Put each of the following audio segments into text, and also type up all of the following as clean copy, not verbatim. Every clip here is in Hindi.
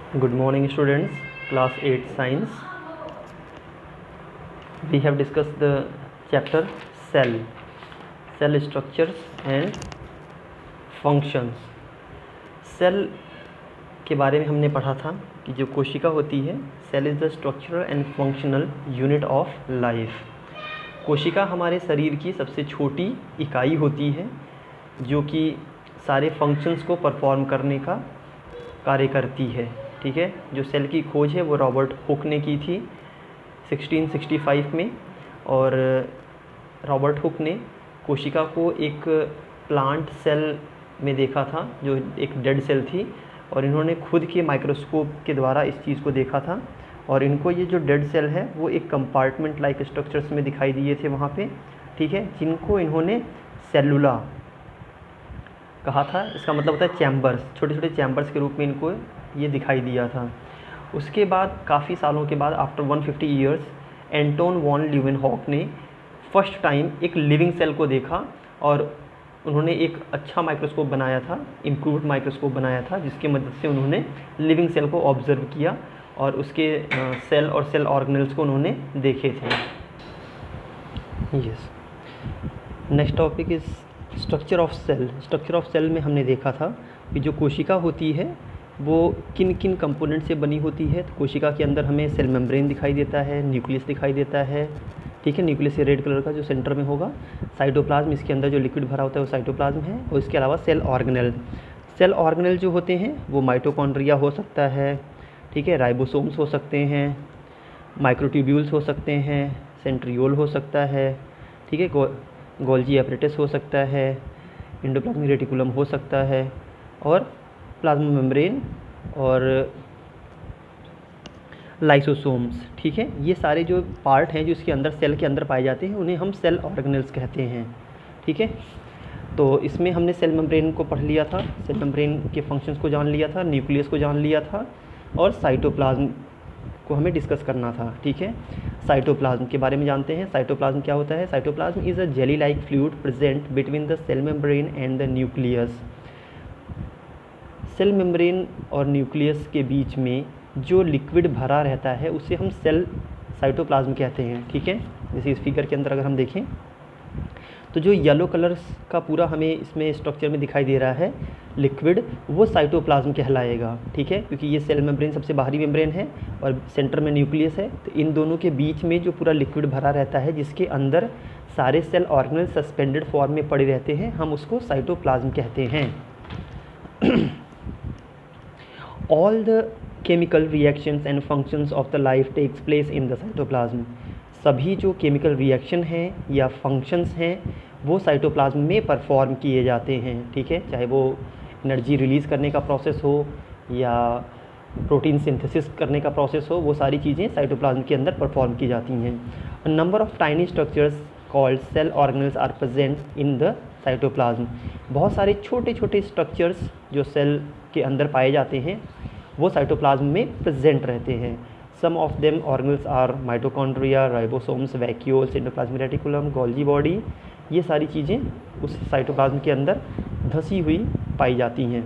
Good morning, students. Class 8 Science. We have discussed the chapter cell structures and functions. Cell के बारे में हमने पढ़ा था कि जो कोशिका होती है, cell is the structural and functional unit of life. कोशिका हमारे शरीर की सबसे छोटी इकाई होती है जो कि सारे फंक्शंस को परफॉर्म करने का कार्य करती है. ठीक है. जो सेल की खोज है वो रॉबर्ट हुक ने की थी 1665 में. और रॉबर्ट हुक ने कोशिका को एक प्लांट सेल में देखा था जो एक डेड सेल थी, और इन्होंने खुद के माइक्रोस्कोप के द्वारा इस चीज़ को देखा था. और इनको ये जो डेड सेल है वो एक कंपार्टमेंट लाइक स्ट्रक्चर्स में दिखाई दिए थे वहाँ पे. ठीक है. जिनको इन्होंने सेलुला कहा था. इसका मतलब होता है चैम्बर्स, छोटे छोटे चैम्बर्स के रूप में इनको ये दिखाई दिया था. उसके बाद काफ़ी सालों के बाद after 150 years Anton von Leeuwenhoek ने फर्स्ट टाइम एक लिविंग सेल को देखा, और उन्होंने एक अच्छा माइक्रोस्कोप बनाया था, इम्प्रूव्ड माइक्रोस्कोप बनाया था, जिसकी मदद से उन्होंने लिविंग सेल को ऑब्जर्व किया और उसके सेल और सेल ऑर्गेनेल्स को उन्होंने देखे थे. Yes. Next topic is structure of cell. Structure of cell में हमने देखा था कि जो कोशिका होती है वो किन किन कंपोनेंट से बनी होती है. तो कोशिका के अंदर हमें सेल मेम्ब्रेन दिखाई देता है, न्यूक्लियस दिखाई देता है. ठीक है. न्यूक्लियस रेड कलर का जो सेंटर में होगा. साइटोप्लाज्म, इसके अंदर जो लिक्विड भरा होता है वो साइटोप्लाज्म है. और इसके अलावा सेल ऑर्गेनेल. सेल ऑर्गेनेल जो होते हैं वो माइटोकॉन्ड्रिया हो सकता है. ठीक है. राइबोसोम्स हो सकते हैं, माइक्रोट्यूब्यूल्स हो सकते हैं, सेंट्रियोल हो सकता है. ठीक है. गोल्जी एपरेटस हो सकता है, एंडोप्लाज्मिक रेटिकुलम हो सकता है, और प्लाज्मा मेम्ब्रेन और लाइसोसोम्स. ठीक है. ये सारे जो पार्ट हैं जो इसके अंदर सेल के अंदर पाए जाते हैं उन्हें हम सेल ऑर्गेनेल्स कहते हैं. ठीक है. तो इसमें हमने सेल मेम्ब्रेन को पढ़ लिया था, सेल मेम्ब्रेन के फंक्शंस को जान लिया था, न्यूक्लियस को जान लिया था, और साइटोप्लाज्म को हमें डिस्कस करना था. ठीक है. साइटोप्लाज्म के बारे में जानते हैं. साइटोप्लाज्म क्या होता है? Cytoplasm is a jelly like fluid present between the cell membrane and the nucleus. Cell membrane और न्यूक्लियस के बीच में जो लिक्विड भरा रहता है उसे हम सेल साइटोप्लाज्म कहते हैं. ठीक है. जैसे इस फिगर के अंदर अगर हम देखें तो जो येलो कलर्स का पूरा हमें इसमें स्ट्रक्चर में दिखाई दे रहा है लिक्विड, वो साइटोप्लाज्म कहलाएगा. ठीक है. क्योंकि ये सेल मेम्ब्रेन सबसे बाहरी मेम्ब्रेन है और सेंटर में न्यूक्लियस है, तो इन दोनों के बीच में जो पूरा लिक्विड भरा रहता है जिसके अंदर सारे सेल ऑर्गेनेल सस्पेंडेड फॉर्म में पड़े रहते हैं, हम उसको साइटोप्लाज्म कहते हैं. All the chemical reactions and functions of the life takes place in the cytoplasm. सभी जो केमिकल रिएक्शन हैं या फंक्शंस हैं वो साइटोप्लाज्म में परफॉर्म किए जाते हैं. ठीक है. चाहे वो एनर्जी रिलीज़ करने का प्रोसेस हो या प्रोटीन सिंथेसिस करने का प्रोसेस हो, वो सारी चीज़ें साइटोप्लाज्म के अंदर परफॉर्म की जाती हैं. A number of tiny structures called cell organelles are present in the cytoplasm. बहुत सारे छोटे छोटे स्ट्रक्चर्स जो सेल के अंदर पाए जाते हैं वो साइटोप्लाज्म में प्रेजेंट रहते हैं. Some of them organelles are mitochondria, ribosomes, vacuoles, endoplasmic reticulum, Golgi body. ये सारी चीज़ें उस साइटोप्लाज्म के अंदर धंसी हुई पाई जाती हैं.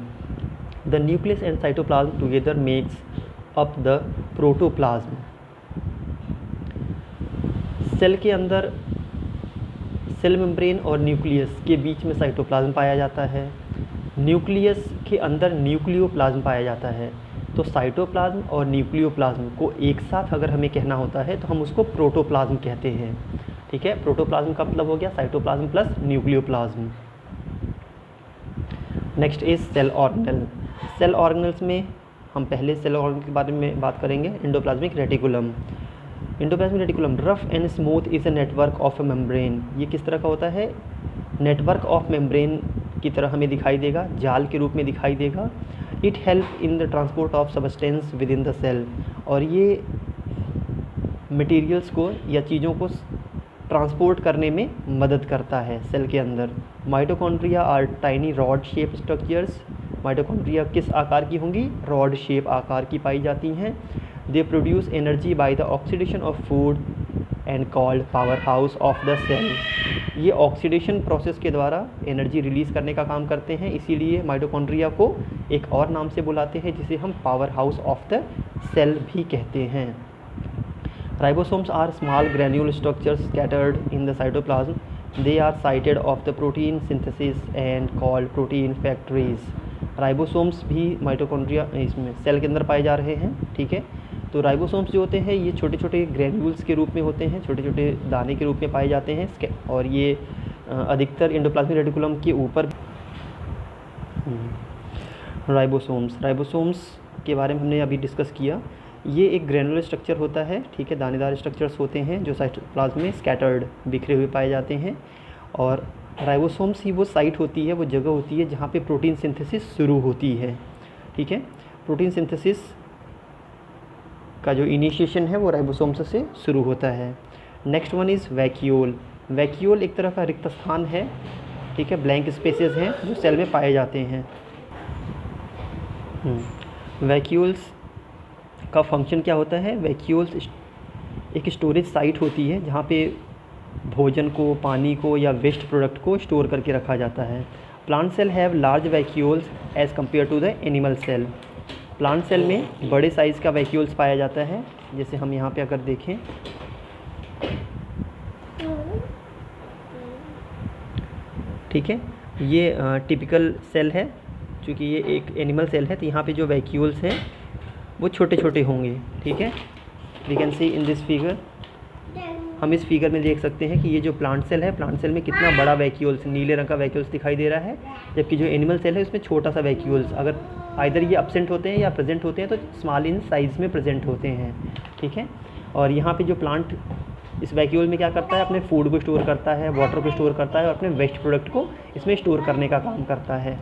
The nucleus and cytoplasm together makes up the protoplasm. Cell के अंदर सेल मेम्ब्रेन और न्यूक्लियस के बीच में साइटोप्लाज्म पाया जाता है. न्यूक्लियस के अंदर न्यूक्लियोप्लाज्म पाया जाता है. तो साइटोप्लाज्म और न्यूक्लियोप्लाज्म को एक साथ अगर हमें कहना होता है तो हम उसको प्रोटोप्लाज्म कहते हैं. ठीक है. प्रोटोप्लाज्म का मतलब हो गया cytoplasm plus nucleoplasm. Next is cell organelle. Cell organelles में हम पहले सेल ऑर्गेनेल के बारे में बात करेंगे. Endoplasmic reticulum. Endoplasmic reticulum rough and smooth is a network of a membrane. ये किस तरह का होता है? नेटवर्क ऑफ मेम्ब्रेन की तरह हमें दिखाई देगा, जाल के रूप में दिखाई देगा. It help in the transport of substance within the cell. और ये मटेरियल्स को या चीज़ों को ट्रांसपोर्ट करने में मदद करता है सेल के अंदर. Mitochondria are tiny rod shape structures. Mitochondria किस आकार की होंगी? रॉड शेप आकार की पाई जाती हैं. They produce energy by the oxidation of food and called power house of the cell. ये ऑक्सीडेशन प्रोसेस के द्वारा एनर्जी रिलीज़ करने का काम करते हैं, इसीलिए माइटोकॉन्ड्रिया को एक और नाम से बुलाते हैं जिसे हम power house of the cell भी कहते हैं। Ribosomes are small granule structures scattered in the cytoplasm. They are sited of the protein synthesis and called protein factories. Ribosomes भी माइटोकॉन्ड्रिया इसमें सेल के अंदर पाए जा रहे हैं, ठीक है। तो राइबोसोम्स जो होते हैं ये छोटे छोटे ग्रैन्यूल्स के रूप में होते हैं, छोटे छोटे दाने के रूप में पाए जाते हैं, और ये अधिकतर एंडोप्लाज्मिक रेटिकुलम के ऊपर। राइबोसोम्स के बारे में हमने अभी डिस्कस किया। ये एक ग्रैनुलर स्ट्रक्चर होता है, ठीक है, दानेदार स्ट्रक्चर्स होते हैं जो साइटोप्लाज्म में स्कैटर्ड बिखरे हुए पाए जाते हैं। और राइबोसोम्स ही वो साइट होती है, वो जगह होती है जहाँ पे प्रोटीन सिंथेसिस शुरू होती है, ठीक है। प्रोटीन सिंथेसिस का जो इनिशिएशन है वो राइबोसोम्स से शुरू होता है। Next one is vacuole. Vacuole एक तरह का रिक्त स्थान है, ठीक है, ब्लैंक स्पेसेस हैं जो सेल में पाए जाते हैं। वैक्यूल्स का फंक्शन क्या होता है? वैक्यूल्स एक स्टोरेज साइट होती है जहाँ पे भोजन को, पानी को या वेस्ट प्रोडक्ट को स्टोर करके रखा जाता है। Plant cell have large vacuoles as compare to the animal cell. Plant cell में बड़े साइज़ का वैक्यूल्स पाया जाता है, जैसे हम यहाँ पे अगर देखें, ठीक है, ये टिपिकल सेल है, चूँकि ये एक एनिमल सेल है तो यहाँ पे जो वैक्यूल्स हैं वो छोटे छोटे होंगे, ठीक है। We can see in this figure, हम इस फिगर में देख सकते हैं कि ये जो प्लांट सेल है, प्लांट सेल में कितना बड़ा वैक्यूल्स, नीले रंग का वैक्यूल्स दिखाई दे रहा है, जबकि जो एनिमल सेल है उसमें छोटा सा वैक्यूल्स, अगर आइदर ये एब्सेंट होते हैं या प्रेजेंट होते हैं तो स्मॉल इन साइज़ में प्रेजेंट होते हैं, ठीक है। और यहाँ पे जो प्लांट इस वैक्यूल में क्या करता है, अपने फूड को स्टोर करता है, वाटर को स्टोर करता है और अपने वेस्ट प्रोडक्ट को इसमें स्टोर करने का काम करता है।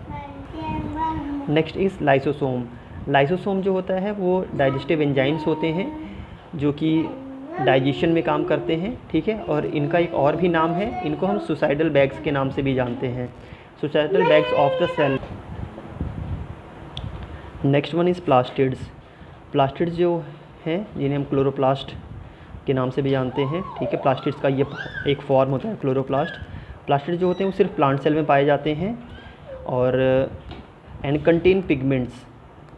Next is lysosome. लाइसोसोम जो होता है वो डाइजेस्टिव एंजाइम्स होते हैं जो कि डाइजेशन में काम करते हैं, ठीक है। और इनका एक और भी नाम है, इनको हम सुसाइडल बैग्स के नाम से भी जानते हैं, suicidal bags of the cell. Next one is plastids. Plastids जो हैं जिन्हें हम क्लोरोप्लास्ट के नाम से भी जानते हैं, ठीक है। प्लास्टिड्स का ये एक फॉर्म होता है क्लोरोप्लास्ट। प्लास्टिड्स जो होते हैं वो सिर्फ प्लांट सेल में पाए जाते हैं और एंड कंटेन पिगमेंट्स,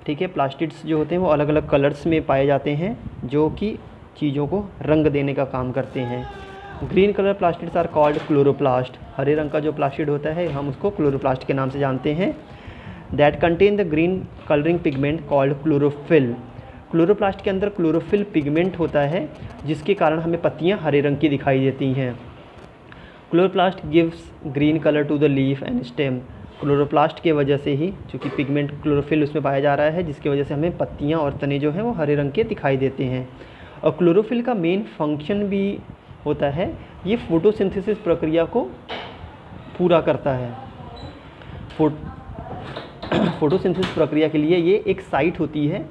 ठीक है। प्लास्टिड्स जो होते हैं वो अलग अलग कलर्स में पाए जाते हैं जो कि चीज़ों को रंग देने का काम करते हैं। Green colour plastids are called chloroplast. हरे रंग का जो प्लास्टिड होता है हम उसको क्लोरोप्लास्ट के नाम से जानते हैं। That contain the green colouring pigment called chlorophyll. Chloroplast के अंदर क्लोरोफिल पिगमेंट होता है जिसके कारण हमें पत्तियाँ हरे रंग की दिखाई देती हैं। Chloroplast gives green colour to the leaf and stem. Chloroplast के वजह से ही, चूँकि पिगमेंट क्लोरोफिल उसमें पाया जा रहा है, जिसकी वजह से हमें पत्तियाँ और तने जो हैं वो हरे रंग के दिखाई देते हैं। और क्लोरोफिल का मेन फंक्शन भी होता है, ये फोटोसिंथेसिस प्रक्रिया को पूरा करता है। फोटोसिंथेसिस प्रक्रिया के लिए ये एक साइट होती है,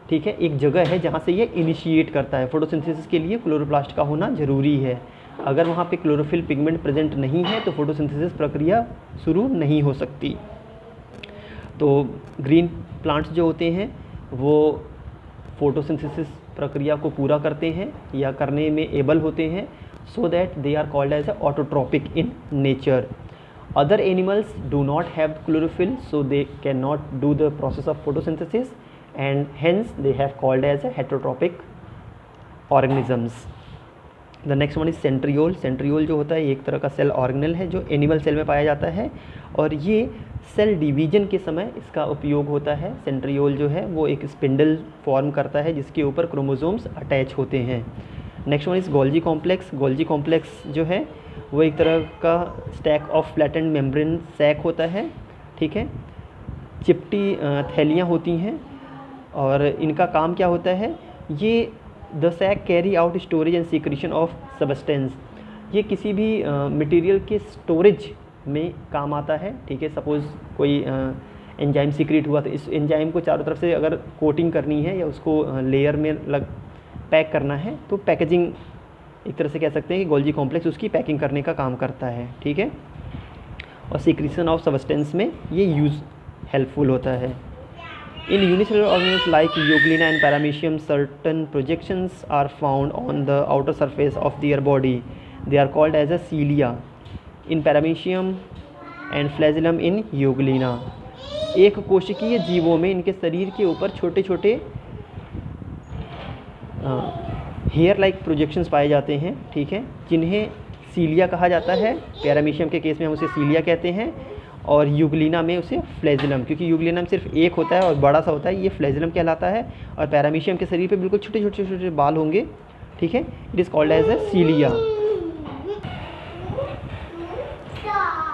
ठीक है, एक जगह है जहाँ से ये इनिशिएट करता है। फोटोसिंथेसिस के लिए क्लोरोप्लास्ट का होना ज़रूरी है। अगर वहाँ पे क्लोरोफिल पिगमेंट प्रेजेंट नहीं है तो फोटोसिंथेसिस प्रक्रिया शुरू नहीं हो सकती। तो ग्रीन प्लांट्स जो होते हैं वो फोटोसिंथेसिस प्रक्रिया को पूरा करते हैं या करने में एबल होते हैं, so that they are called as autotrophic in nature. Other animals do not have chlorophyll, so they can not do the process of photosynthesis and hence they have called as heterotrophic organisms. The next one is centriole. Centriole जो होता है एक तरह का सेल ऑर्गेनल है जो एनिमल सेल में पाया जाता है और ये सेल डिवीजन के समय इसका उपयोग होता है। सेंट्रियोल जो है वो एक स्पिंडल फॉर्म करता है जिसके ऊपर क्रोमोसोम्स अटैच होते हैं। Next one is Golgi complex. Golgi complex जो है वो एक तरह का stack of flattened membrane sac होता है, ठीक है। चिपटी थैलियाँ होती हैं और इनका काम क्या होता है, ये the sac carry out storage and secretion of substance. ये किसी भी मटेरियल के स्टोरेज में काम आता है, ठीक है। सपोज़ कोई एंजाइम सीक्रेट हुआ तो इस एंजाइम को चारों तरफ से अगर कोटिंग करनी है या उसको लेयर में पैक करना है तो पैकेजिंग एक तरह से कह सकते हैं कि गोल्जी कॉम्प्लेक्स उसकी पैकिंग करने का काम करता है, ठीक है। और सीक्रेशन ऑफ सब्सटेंस में ये यूज़ हेल्पफुल होता है। In unicellular organisms like Euglena and Paramecium, certain projections are found on the outer surface of their body. They are called as a cilia in Paramecium and flagellum in Euglena. एक कोशिकीय जीवों में इनके शरीर के ऊपर छोटे छोटे हेयर लाइक प्रोजेक्शंस पाए जाते हैं, ठीक है, जिन्हें सीलिया कहा जाता है। पैरामीशियम के केस में हम उसे सीलिया कहते हैं और यूग्लिना में उसे फ्लैजिलम, क्योंकि यूग्लिना में सिर्फ एक होता है और बड़ा सा होता है, ये फ्लैजिलम कहलाता है। और पैरामीशियम के शरीर पे बिल्कुल छोटे छोटे छोटे बाल होंगे, ठीक है। It is called as a सीलिया।